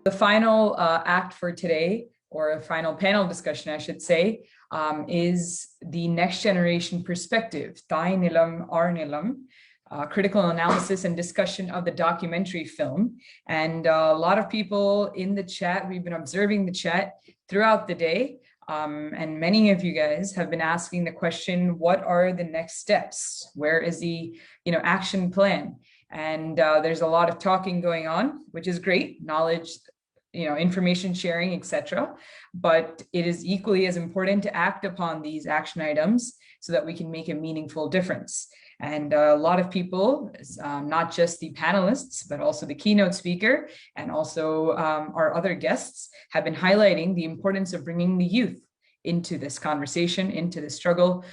The final act for today, or a final panel discussion, I should say, is the next generation perspective, ThaaiNilam, Nilam, critical analysis and discussion of the documentary film. And a lot of people in the chat, we've been observing the chat throughout the day. And many of you guys have been asking the question, what are the next steps? Where is the action plan? And there's a lot of talking going on, which is great, knowledge, information sharing, etc. But it is equally as important to act upon these action items so that we can make a meaningful difference. And a lot of people, not just the panelists, but also the keynote speaker and also our other guests have been highlighting the importance of bringing the youth into this conversation, into the struggle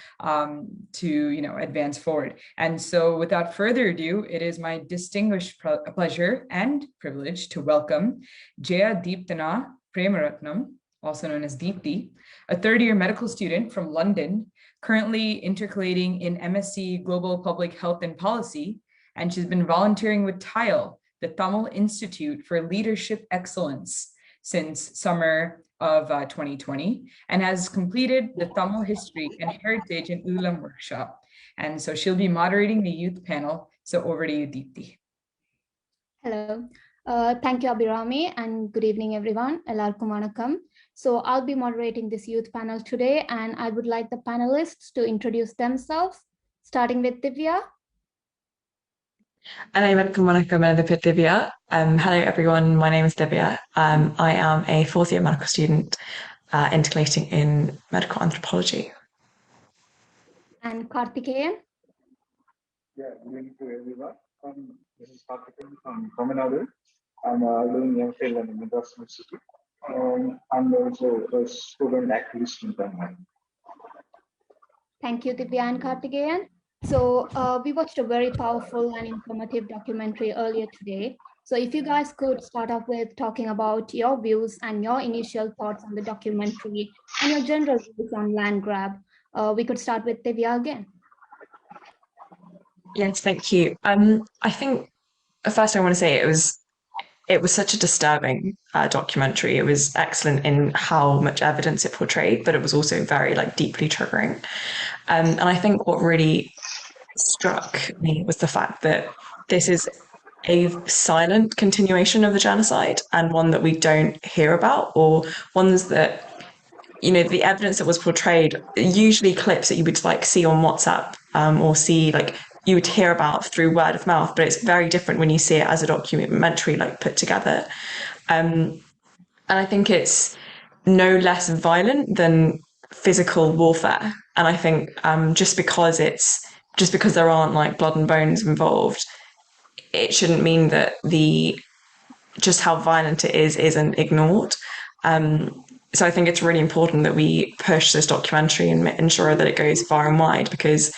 to advance forward. And so without further ado, it is my distinguished pleasure and privilege to welcome Jaya Deepthana Premaratnam, also known as Deepthi, a third-year medical student from London, currently intercalating in MSc Global Public Health and Policy, and she's been volunteering with TILE, the Tamil Institute for Leadership Excellence, since summer of 2020, and has completed the Tamil History and Heritage in Ulam workshop. And so she'll be moderating the youth panel. So over to you, Deepthi. Hello. Thank you, Abhirami, and good evening, everyone. Ellarkum vanakkam. So I'll be moderating this youth panel today, and I would like the panelists to introduce themselves, starting with Thivyaa. Thivyaa. Hello, everyone. My name is Thivyaa. I am a fourth-year medical student intercalating in medical anthropology. And Kaarthikeyan. Yeah, good evening to everyone. This is Kaarthikeyan from Tamil Nadu. I'm doing MPhil in Madras University. I'm also a student activist in Chennai. Thank you, Thivyaa and Kaarthikeyan. So we watched a very powerful and informative documentary earlier today. So if you guys could start off with talking about your views and your initial thoughts on the documentary and your general views on land grab, we could start with Thivyaa again. Yes, thank you. I think first I want to say it was such a disturbing documentary. It was excellent in how much evidence it portrayed, but it was also very deeply triggering. And I think what really struck me was the fact that this is a silent continuation of the genocide and one that we don't hear about, or ones that, the evidence that was portrayed, usually clips that you would see on WhatsApp or see you would hear about through word of mouth, but it's very different when you see it as a documentary put together. And I think it's no less violent than physical warfare. And I think just because there aren't blood and bones involved, it shouldn't mean that just how violent it is isn't ignored. So I think it's really important that we push this documentary and ensure that it goes far and wide, because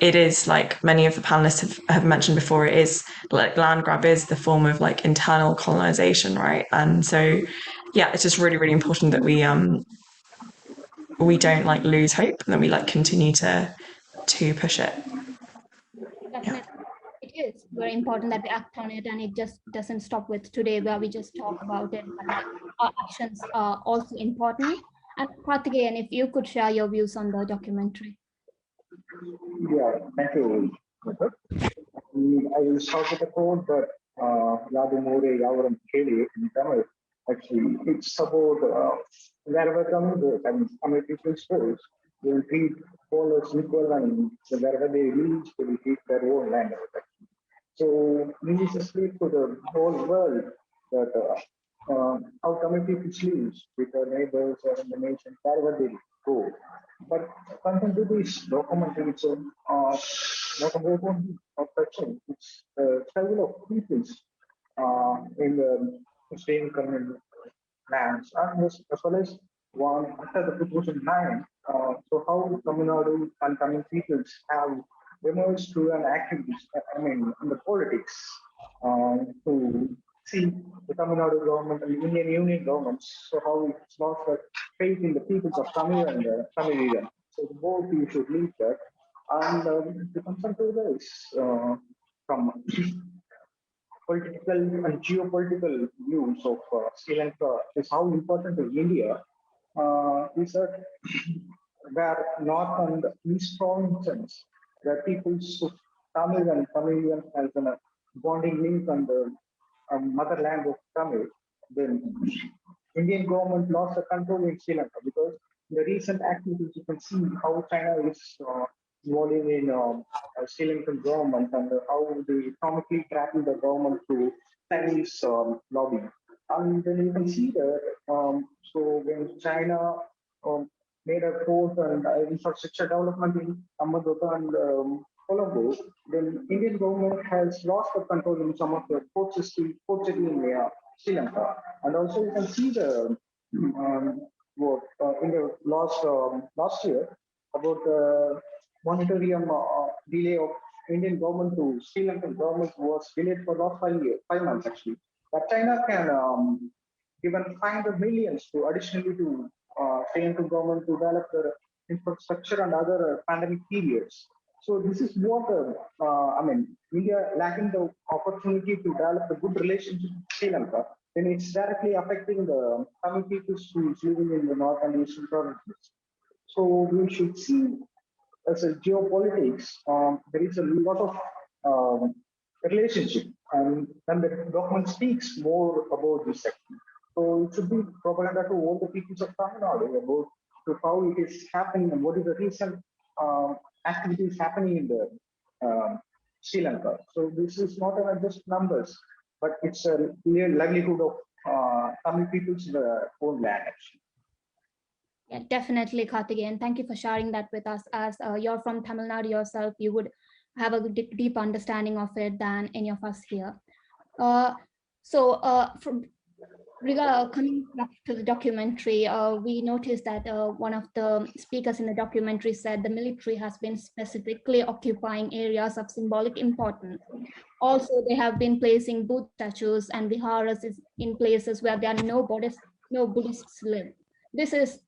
it is, like many of the panelists have mentioned before, it is land grab is the form of internal colonization, right? And so, yeah, it's just really, really important that we don't lose hope, and that we continue to push it. Definitely. It is very important that we act on it, and it just doesn't stop with today where we just talk about it, but our actions are also important. And Kaarthikeyan, if you could share your views on the documentary. Yeah, thank you. I will start with a quote that Yadumore Yavaram Keli in Tamil. Actually, it's about wherever coming people's schools, they will treat all as equal, and wherever they reach, they will keep their own land. So we need to speak to the whole world that how coming people live with their neighbors or in the nation, wherever they go. But content to this documentary, it's not about one of touching. It's several of peoples in the same community lands, and as well as one after the 2009. So how Tamil Nadu and Tamil peoples have emerged to an activities, in the politics, to see the Tamil Nadu government and the Indian Union governments. So how it's lost the faith in the peoples of Tamil and Tamil region. So both you should leave that. And the concern to this from political and geopolitical views of Sri Lanka is how important is India. Is that where North and East provinces, where peoples of Tamil and Tamilian has a bonding link and motherland of Tamil, then Indian government lost the control in Sri Lanka because in the recent activities you can see how China is involving in Sri Lankan government and how they economically tracking the government through Chinese lobby. And then you can see that so when China made a port and infrastructure development in Amadota and Colombo, then Indian government has lost the control in some of the port city in Sri Lanka. And also you can see the in the last year about the moratorium delay of Indian government to Sri Lankan government was delayed for last 5 months actually. But China can given 500 millions to additionally to Sri Lankan government to develop the infrastructure and other pandemic periods. So this is what I mean. India lacking the opportunity to develop a good relationship with Sri Lanka, then it's directly affecting the Tamil people who is living in the north and eastern provinces. So we should see as a geopolitics, there is a lot of relationship, and then the document speaks more about this section. So it should be propaganda to all the peoples of Tamil Nadu about to how it is happening and what is the recent activities happening in the Sri Lanka. So this is not just numbers, but it's a real livelihood of Tamil people's own land actually. Yeah, definitely, Kaarthikeyan. Thank you for sharing that with us. As you're from Tamil Nadu yourself, you would have a deep understanding of it than any of us here. Coming back to the documentary, we noticed that one of the speakers in the documentary said the military has been specifically occupying areas of symbolic importance. Also, they have been placing Buddha statues and viharas in places where there are no Buddhists live. This is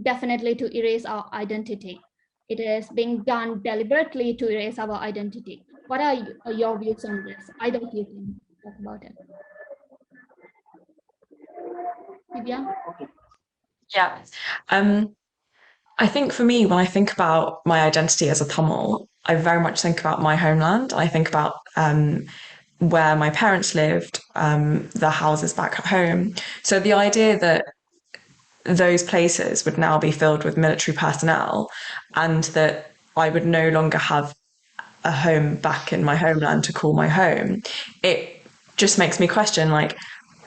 definitely to erase our identity. It is being done deliberately to erase our identity. What are your views on this? Either of you can talk about it. Thivyaa? Yeah. I think for me, when I think about my identity as a Tamil, I very much think about my homeland. I think about where my parents lived, the houses back at home. So the idea that those places would now be filled with military personnel and that I would no longer have a home back in my homeland to call my home, it just makes me question like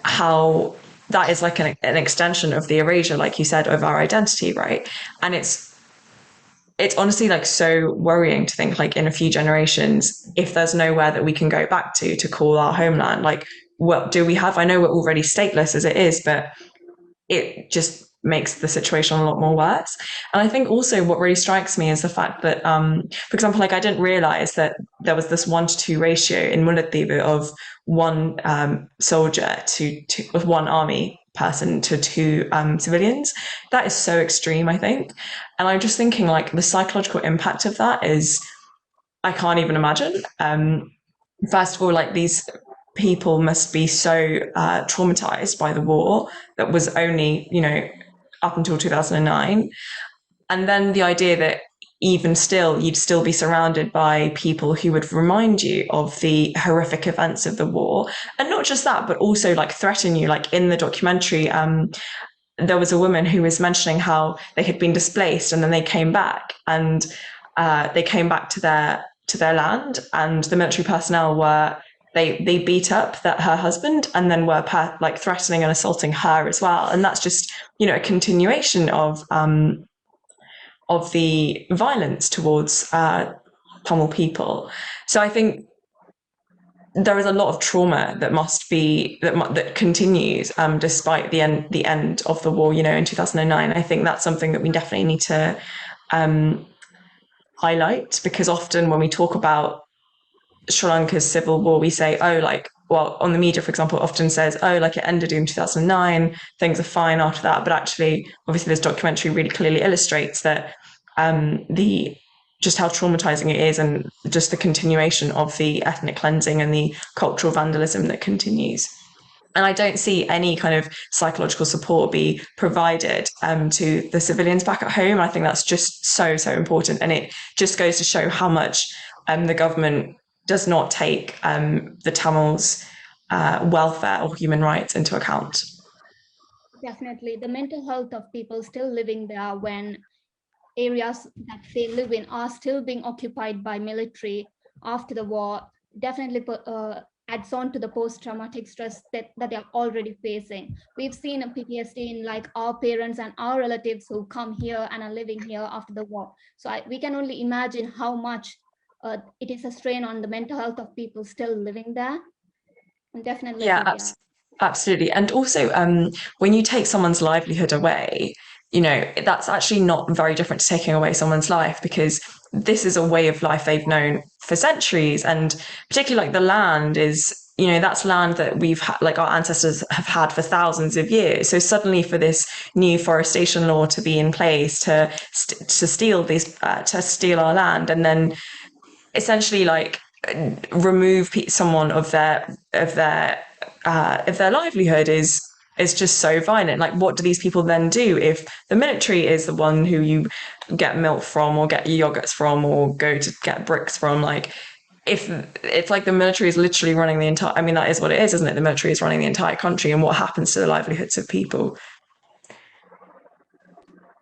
how that is like an extension of the erasure, like you said, of our identity, right? And it's honestly like so worrying to think like in a few generations, if there's nowhere that we can go back to call our homeland, like what do we have? I know we're already stateless as it is, but it just makes the situation a lot more worse. And I think also what really strikes me is the fact that, for example, like I didn't realize that there was this 1-to-2 ratio in Mullaitivu of one soldier of one army person to 2 civilians. That is so extreme, I think. And I'm just thinking like the psychological impact of that is, I can't even imagine. First of all, like these people must be so traumatized by the war that was only, up until 2009. And then the idea that even still, you'd still be surrounded by people who would remind you of the horrific events of the war. And not just that, but also like threaten you. Like in the documentary, there was a woman who was mentioning how they had been displaced and then they came back and they came back to their land, and the military personnel they beat up her husband and then were like threatening and assaulting her as well. And that's just, a continuation of the violence towards Tamil people. So I think there is a lot of trauma that that continues despite the end of the war, in 2009. I think that's something that we definitely need to highlight, because often when we talk about Sri Lanka's civil war, we say, on the media, for example, often says, it ended in 2009, things are fine after that. But actually, obviously, this documentary really clearly illustrates that the just how traumatizing it is, and just the continuation of the ethnic cleansing and the cultural vandalism that continues. And I don't see any kind of psychological support be provided to the civilians back at home. I think that's just so important, and it just goes to show how much the government does not take the Tamils' welfare or human rights into account. Definitely, the mental health of people still living there when areas that they live in are still being occupied by military after the war definitely adds on to the post-traumatic stress that they're already facing. We've seen a PTSD in like our parents and our relatives who come here and are living here after the war. So we can only imagine how much it is a strain on the mental health of people still living there. And definitely, Yeah, absolutely. And also, when you take someone's livelihood away, that's actually not very different to taking away someone's life, because this is a way of life they've known for centuries. And particularly like the land is, that's land that we've had, like our ancestors have had for thousands of years. So suddenly for this new forestation law to be in place to steal to steal our land, and then essentially like remove someone of their livelihood is just so violent. Like, what do these people then do if the military is the one who you get milk from, or get your yogurts from, or go to get bricks from? Like, if it's like the military is literally running the entire, I mean, that is what it is, isn't it? The military is running the entire country, and what happens to the livelihoods of people?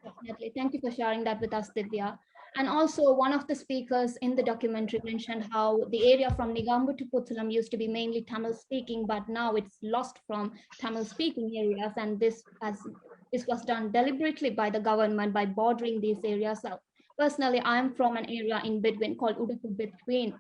Definitely. Thank you for sharing that with us, Thivyaa. And also, one of the speakers in the documentary mentioned how the area from Nigambu to Puttalam used to be mainly Tamil speaking, but now it's lost from Tamil speaking areas. And this was done deliberately by the government by bordering these areas out. Personally, I'm from an area in between called Udapu, between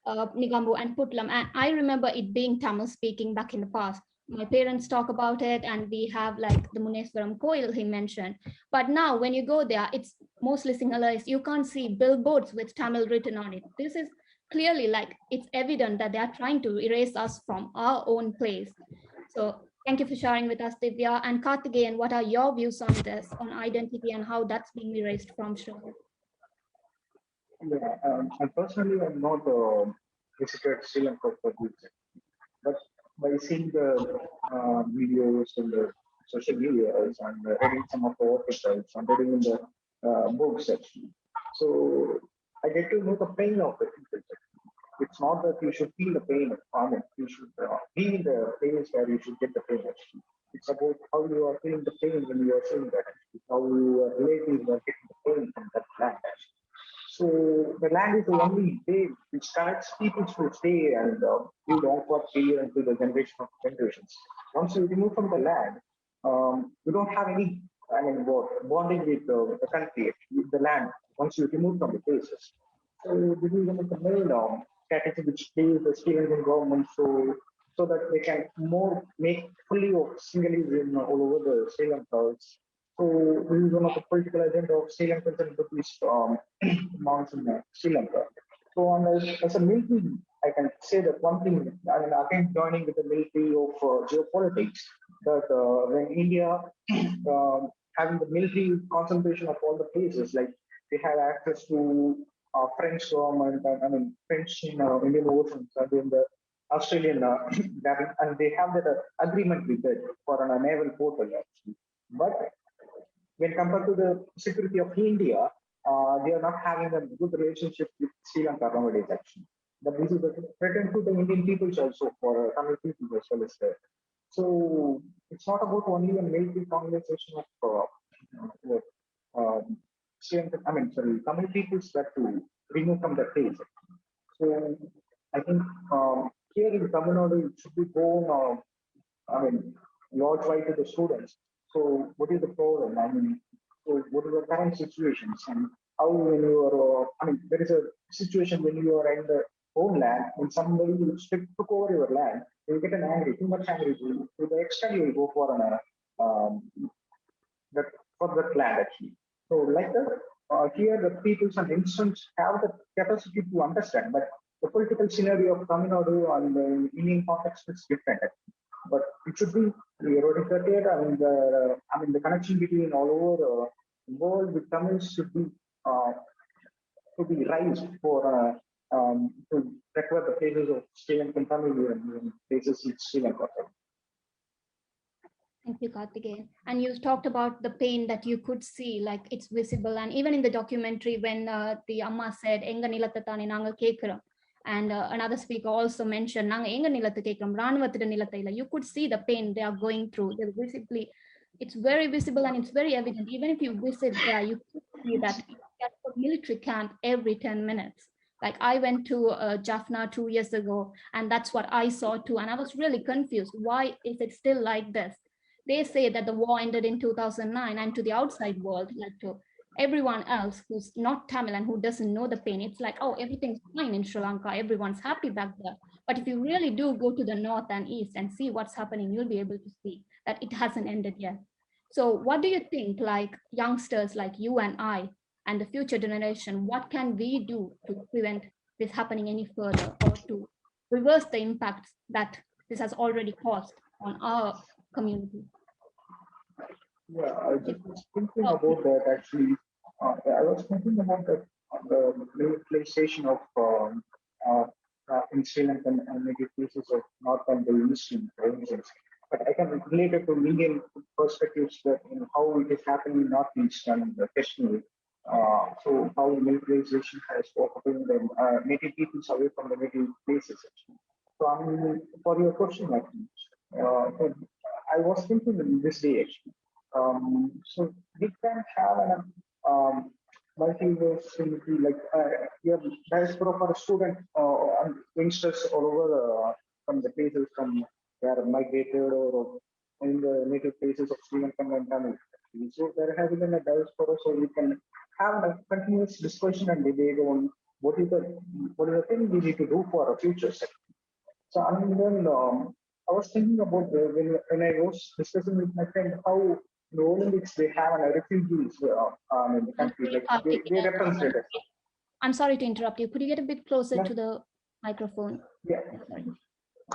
Nigambu and Puttalam. And I remember it being Tamil speaking back in the past. My parents talk about it, and we have like the Muneswaram Koil he mentioned. But now when you go there, it's mostly Sinhalese. You can't see billboards with Tamil written on it. This is clearly like, it's evident that they are trying to erase us from our own place. So thank you for sharing with us, Thivyaa. And Kaarthikeyan, what are your views on this, on identity and how that's being erased from Sri Lanka? Yeah, and personally, I'm not visited Sri Lanka for this, but by seeing the videos and the social medias and reading some of the articles and reading in the books actually, so I get to know the pain of the people. It's not that you should feel the pain of farming. You should be in the place where you should get the pain actually. It's about how you are feeling the pain when you are seeing that actually. How your relatives are getting the pain from that land actually. So the land is the only way which connects people to stay and live on for years into the generation of generations. Once you remove from the land, you don't have any, I mean, bonding with the country, with the land. Once you remove from the places, so this is one of the main strategy which plays the state and government, so that they can more make fully of singleism all over the Sri Lanka. So this is one of the political agenda of Sri Lankans and Buddhist monks in Sri Lanka. So as a military, I can say that one thing, I mean, again joining with the military of geopolitics, that when India having the military concentration of all the places, like they have access to French government, I mean French in Indian Oceans and in the Australian, and they have that agreement with it for a naval portal actually. But when compared to the security of India, they are not having a good relationship with Sri Lanka nowadays, actually. But this is a threat to the Indian peoples also, for Tamil people as well as there. So it's not about only a military conversation of Sri Lanka, I mean, sorry, Tamil peoples that to remove from the place. So I think here in Tamil Nadu, it should be going, I mean, large wide to the students. So what is the problem? I mean, so what are the current situations and how when you are, I mean, there is a situation when you are in the homeland and somebody will took over your land, you get an angry, too much angry to the extent you will go for an that for that land actually. So like that, here the people and instance have the capacity to understand, but the political scenario of Tamil Nadu and the Indian context is different. Actually. But it should be eradicated. I mean the connection between all over the world with Tamil should be to be raised for to recover the places of Sri Lankan family and places in Sri Lanka. Thank you, Kaarthikeyan. And you talked about the pain that you could see, like it's visible. And even in the documentary, when the Amma said, "Enga nilattatane naanga kekkurom," and another speaker also mentioned, "Naanga enga nilatha kekkurom, ranuvathida nilatha illa." You could see the pain they are going through. They're visibly, it's very visible and it's very evident. Even if you visit there, you could see that it's a military camp every 10 minutes. Like I went to Jaffna 2 years ago, and that's what I saw too. And I was really confused. Why is it still like this? They say that the war ended in 2009, and to the outside world, like to everyone else who's not Tamil and who doesn't know the pain, it's like, oh, everything's fine in Sri Lanka, everyone's happy back there. But if you really do go to the north and east and see what's happening, you'll be able to see that it hasn't ended yet. So what do you think, like youngsters like you and I and the future generation, what can we do to prevent this happening any further, or to reverse the impacts that this has already caused on our community? Yeah, I just was thinking about that actually. I was thinking about the militarization of in Sri Lanka and maybe places of North and the Eastern provinces. But I can relate it to Indian perspectives that how it is happening in Northeast and Kashmir. So how militarization has opened the native peoples away from the native places. Actually. So I mean, for your question, actually, I was thinking in this day actually. So we can have an multi-versatility, like your diaspora for a student and youngsters all over from the places from where migrated or in the native places of Sri Lanka and Tamil. So there has been a diaspora, so we can have a continuous discussion and debate on what is the thing we need to do for our future. So I mean, then I was thinking about when I was discussing with my friend how the Olympics they have refugees in the country, like they represent it. I'm sorry to interrupt you. Could you get a bit closer to the microphone? Yeah.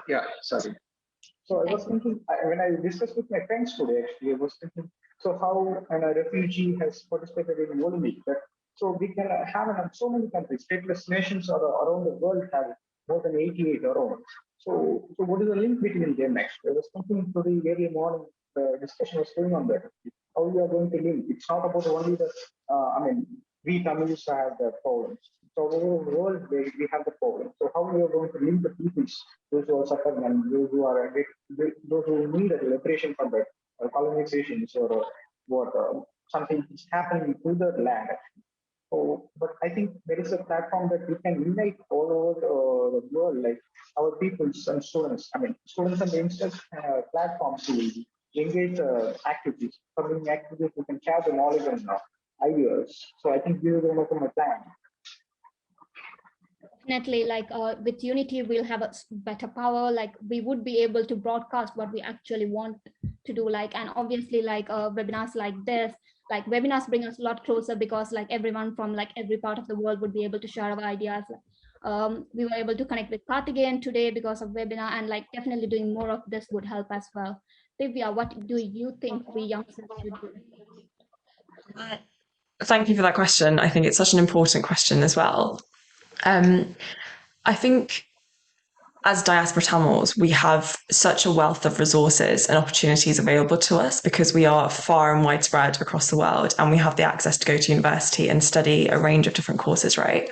Yeah, sorry. So I was thinking when I discussed with my friends today, actually, I was thinking, so how a refugee has participated in Olympics, that so we can have so many countries, stateless nations around the world have more than 88 around. So what is the link between them actually? I was thinking today early morning, the discussion was going on that. How we are going to link. It's not about only the, I mean, we Tamils have the problems. So over the world, we have the problem. So how we are going to link the peoples, those who are suffering and those who are those who need a liberation from the colonizations or what something is happening to the land. So, but I think there is a platform that we can unite all over the world, like our peoples and students. I mean, students and youngsters have a platform to engage activities. From the activities, we can share the knowledge and ideas. So I think this is one of my plan. Definitely, like with unity, we'll have a better power. Like we would be able to broadcast what we actually want to do. Like, and obviously, like webinars like this, like webinars bring us a lot closer because like everyone from like every part of the world would be able to share our ideas. We were able to connect with Kaarthikeyan today because of webinar, and like definitely doing more of this would help as well. Thivyaa, what do you think we youngsters should do? Thank you for that question. I think it's such an important question as well. I think as diaspora Tamils, we have such a wealth of resources and opportunities available to us because we are far and widespread across the world and we have the access to go to university and study a range of different courses, right?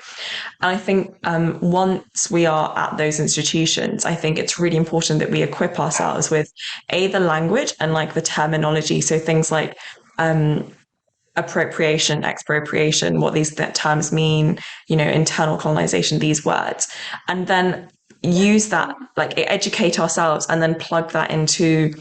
And I think once we are at those institutions, I think it's really important that we equip ourselves with the language and like the terminology. So things like appropriation, expropriation, what these terms mean, internal colonization, these words, and then use that, like educate ourselves and then plug that into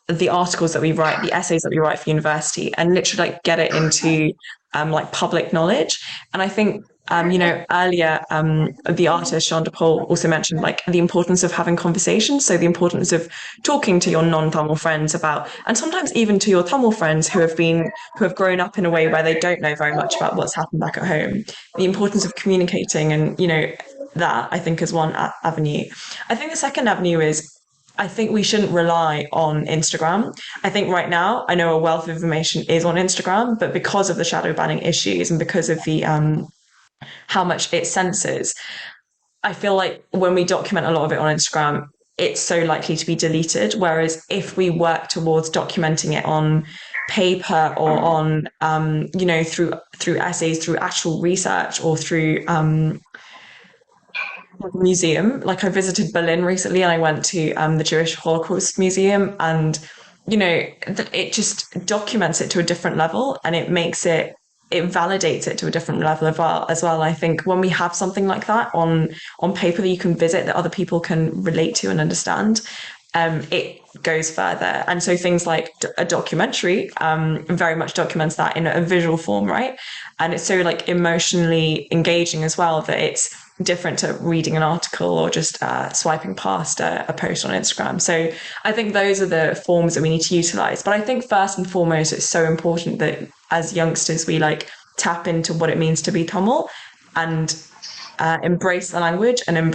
the articles that we write, the essays that we write for university, and literally like get it into like public knowledge. And I think earlier the artist Jean de Paul also mentioned like the importance of having conversations. So the importance of talking to your non-Tamil friends about, and sometimes even to your Tamil friends who have grown up in a way where they don't know very much about what's happened back at home. The importance of communicating, and that I think is one avenue. I think the second avenue is, I think we shouldn't rely on Instagram. I think right now, I know a wealth of information is on Instagram, but because of the shadow banning issues and because of the how much it censors. I feel like when we document a lot of it on Instagram, it's so likely to be deleted. Whereas if we work towards documenting it on paper or on, through essays, through actual research, or through museum. Like I visited Berlin recently, and I went to the Jewish Holocaust Museum, and it just documents it to a different level, and it validates it to a different level as well. I think when we have something like that on paper that you can visit, that other people can relate to and understand, it goes further. And so things like a documentary very much documents that in a visual form, right? And it's so like emotionally engaging as well, that it's different to reading an article or just swiping past a post on Instagram. So I think those are the forms that we need to utilize. But I think first and foremost, it's so important that as youngsters, we like tap into what it means to be Tamil and embrace the language, and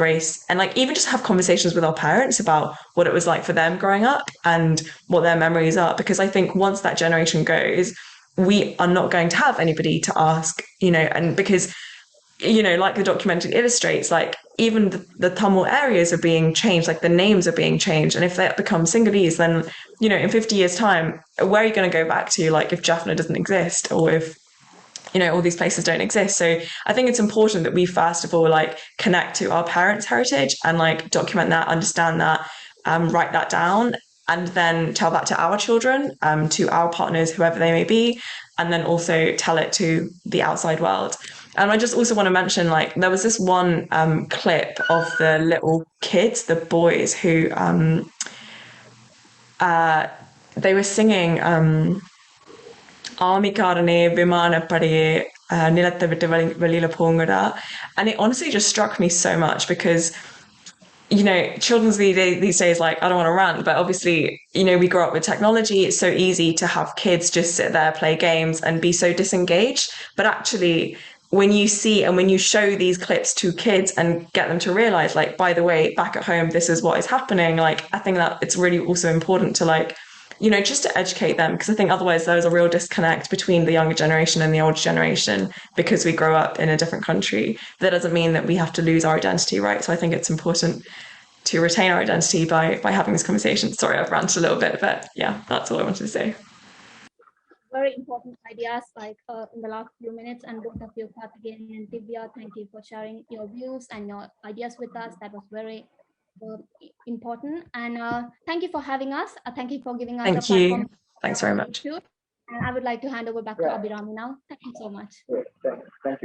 like even just have conversations with our parents about what it was like for them growing up and what their memories are. Because I think once that generation goes, we are not going to have anybody to ask, and because like the documentary illustrates, like even the Tamil areas are being changed, like the names are being changed. And if that becomes Sinhalese, then, in 50 years' time, where are you going to go back to, like if Jaffna doesn't exist, or if, all these places don't exist? So I think it's important that we first of all, like connect to our parents' heritage and like document that, understand that, write that down, and then tell that to our children, to our partners, whoever they may be, and then also tell it to the outside world. And I just also want to mention, like, there was this one clip of the little kids, the boys, who they were singing Amikarane Vimana Padiye Nilatta Vitta Velila Pongada. And it honestly just struck me so much because, children's these days, like, I don't want to rant, but obviously, we grow up with technology. It's so easy to have kids just sit there, play games, and be so disengaged. But actually, when you see and when you show these clips to kids and get them to realize, like, by the way, back at home, this is what is happening, like, I think that it's really also important to, like, just to educate them, because I think otherwise there's a real disconnect between the younger generation and the older generation because we grow up in a different country. That doesn't mean that we have to lose our identity, right? So I think it's important to retain our identity by having this conversation. Sorry, I've ranted a little bit, but yeah, that's all I wanted to say. Very important ideas, like in the last few minutes, and both of you, Kaarthikeyan and Thivyaa, thank you for sharing your views and your ideas with us. That was very important, and thank you for having us. Thank you for giving us Thank a platform. You. Thanks very much. And I would like to hand over back to Abhirami now. Thank you so much. Thank you.